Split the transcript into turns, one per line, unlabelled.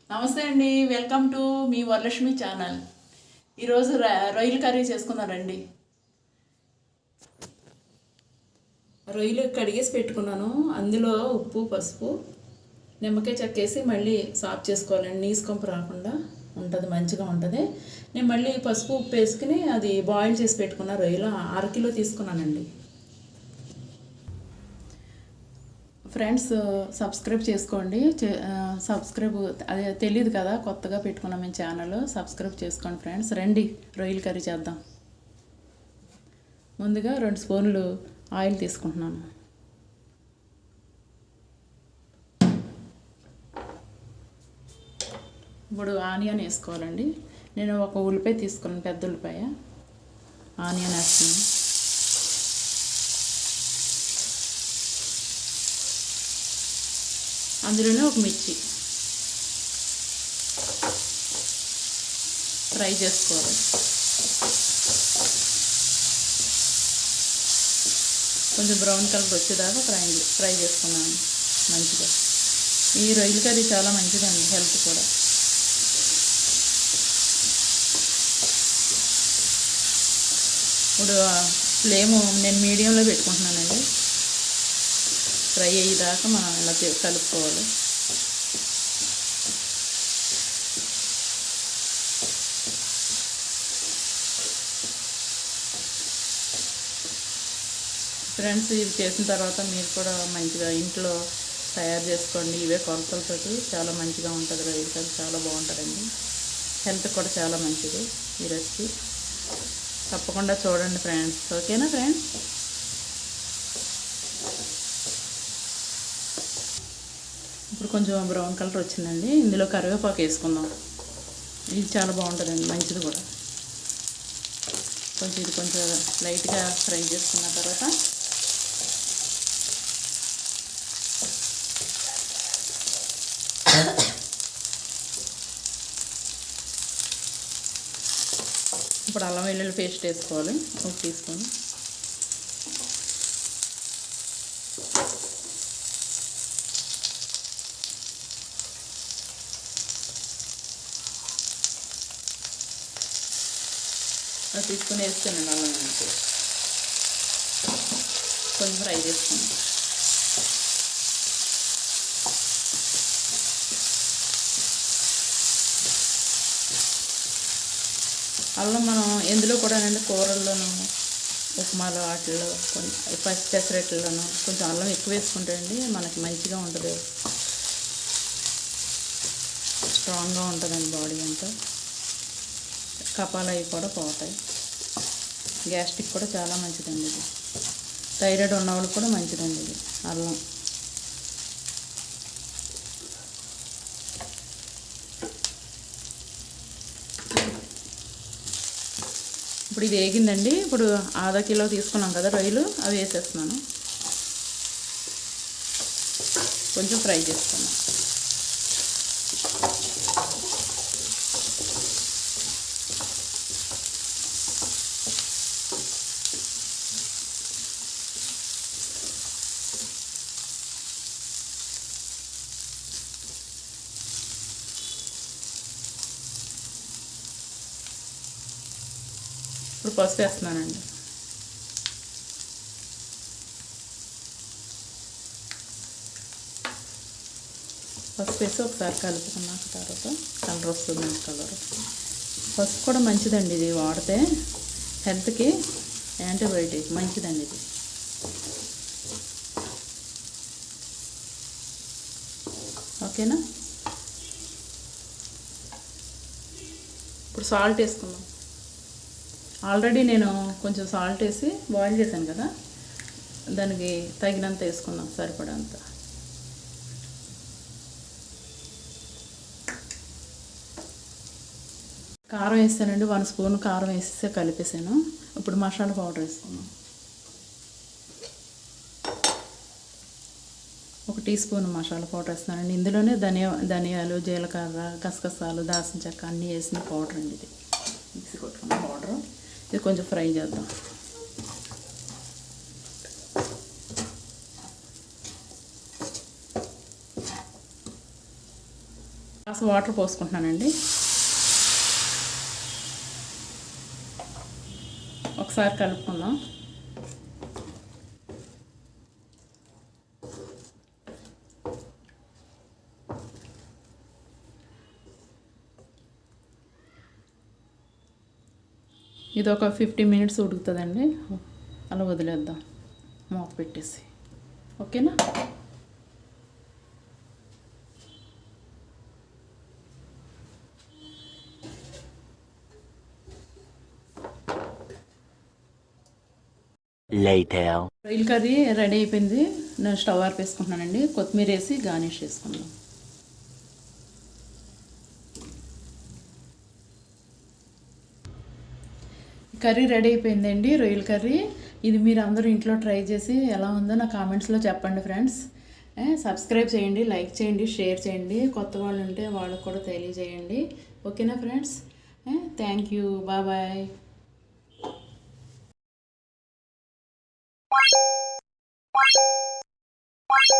నమస్తే అండి, welcome to me Varalakshmi channel. ఈరోజు రొయ్యల కర్రీ చేసుకున్నానండి. రొయ్యలు కడిగేసి పెట్టుకున్నాను. అందులో ఉప్పు, పసుపు, నిమ్మకాయ చెక్కేసి మళ్ళీ సాఫ్ చేసుకోవాలండి. నీసు కొంపు రాకుండా ఉంటుంది, మంచిగా ఉంటుంది. నేను మళ్ళీ పసుపు ఉప్పు వేసుకుని అది బాయిల్ చేసి పెట్టుకున్న రొయ్యలు 1/2 కిలో తీసుకున్నానండి. ఫ్రెండ్స్, సబ్స్క్రైబ్ చేసుకోండి. సబ్స్క్రైబ్ అదే తెలియదు కదా, కొత్తగా పెట్టుకున్నాం మేము ఛానల్. సబ్స్క్రైబ్ చేసుకోండి ఫ్రెండ్స్. రండి రొయ్యల కర్రీ చేద్దాం. ముందుగా 2 స్పూన్లు ఆయిల్ తీసుకుంటున్నాను. ఇప్పుడు ఆనియన్ వేసుకోవాలండి. నేను ఒక ఉల్లిపాయ తీసుకున్నాను, పెద్ద ఉల్లిపాయ. ఆనియన్ వేస్తున్నాను. అందులోనే ఒక మిర్చి ఫ్రై చేసుకోవాలి. కొంచెం బ్రౌన్ కలర్ వచ్చేదాకా ఫ్రై చేసుకున్నాను మంచిగా. ఈ రొయ్యల కర్రీ చాలా మంచిదండి, హెల్త్ కూడా. ఇప్పుడు ఫ్లేమ్ నేను మీడియంలో పెట్టుకుంటున్నానండి. ఫ్రై అయ్యేదాకా మనం ఇలా కలుపుకోవాలి. ఫ్రెండ్స్, ఇది చేసిన తర్వాత మీరు కూడా మంచిగా ఇంట్లో తయారు చేసుకోండి. ఇవే కొలతలతో చాలా మంచిగా ఉంటుంది. రొయ్యల కర్రీ చాలా బాగుంటుందండి, హెల్త్ కూడా చాలా మంచిది. ఈ రెసిపీ తప్పకుండా చూడండి ఫ్రెండ్స్. ఓకేనా ఫ్రెండ్స్? ఇప్పుడు కొంచెం బ్రౌన్ కలర్ వచ్చిందండి. ఇందులో కరివేపాకు వేసుకుందాం. ఇది చాలా బాగుంటుందండి, మంచిది కూడా. ఇది కొంచెం లైట్గా ఫ్రై చేసుకున్న తర్వాత ఇప్పుడు అల్లం వెల్లుల్లి పేస్ట్ వేసుకోవాలి, 1 టీ స్పూన్. తీసుకుని వేస్తానండి అల్లం వెల్లుల్లి పేస్ట్. కొంచెం ఫ్రై చేసుకుని అల్లం మనం ఎందులో కూడా కూరల్లోనూ, ఉప్మాలో, వాటిల్లో, పెసరట్లలోనూ కొంచెం అల్లం ఎక్కువ వేసుకుంటే అండి మనకి మంచిగా ఉంటుంది, స్ట్రాంగ్గా ఉంటుందండి బాడీ అంతా. కపాలు అవి కూడా పోతాయి. గ్యాస్ట్రిక్ కూడా చాలా మంచిదండి ఇది. థైరాయిడ్ ఉన్నవాళ్ళు కూడా మంచిదండి ఇది అల్లం. ఇప్పుడు ఇది వేగిందండి. ఇప్పుడు 1/2 కిలో తీసుకున్నాం కదా రొయ్యలు, అవి వేసేస్తున్నాను. కొంచెం ఫ్రై చేసుకున్నాం. ఇప్పుడు పసుపు వేస్తున్నానండి. పసుపు వేసి ఒకసారి కలుపుకున్నాక తర్వాత కలర్ వస్తుందండి. పసుపు కూడా మంచిదండి, ఇది వాడితే హెల్త్కి యాంటీబయాటిక్ మంచిదండి ఇది. ఓకేనా? ఇప్పుడు సాల్ట్ వేసుకుందాం. ఆల్రెడీ నేను కొంచెం సాల్ట్ వేసి బాయిల్ చేశాను కదా, దానికి తగినంత వేసుకుందాం, సరిపడంత. కారం వేస్తానండి, 1 స్పూన్ కారం వేసేసి కలిపేసాను. ఇప్పుడు మసాలా పౌడర్ వేసుకున్నాం. 1 టీ స్పూన్ మసాలా పౌడర్ వేస్తున్నానండి. ఇందులోనే ధనియాలు, జీలకర్ర, గసగసాలు, దాల్చిన చెక్క అన్నీ వేసిన పౌడర్ అండి ఇది. మిక్సీ కొట్టుకున్న పౌడరు. ఇది కొంచెం ఫ్రై చేద్దాం. గ్లాస్ వాటర్ పోసుకుంటున్నానండి. ఒకసారి కలుపుకుందాం. ఇది ఒక 50 మినిట్స్ ఉడుకుతుందండి. అలా వదిలేద్దాం మూత పెట్టేసి. ఓకేనా? రొయ్యల కర్రీ రెడీ అయిపోయింది. నేను స్టవ్ ఆర్పేసుకుంటున్నానండి. కొత్తిమీర వేసి గార్నిష్ చేసుకున్నాను. కర్రీ రెడీ అయిపోయిందండి, రొయ్యల కర్రీ. ఇది మీరు అందరూ ఇంట్లో ట్రై చేసి ఎలా ఉందో నా కామెంట్స్లో చెప్పండి ఫ్రెండ్స్. సబ్స్క్రైబ్ చేయండి, లైక్ చేయండి, షేర్ చేయండి. కొత్త వాళ్ళు ఉంటే వాళ్ళకు కూడా తెలియజేయండి. ఓకేనా ఫ్రెండ్స్? Thank you. బాయ్.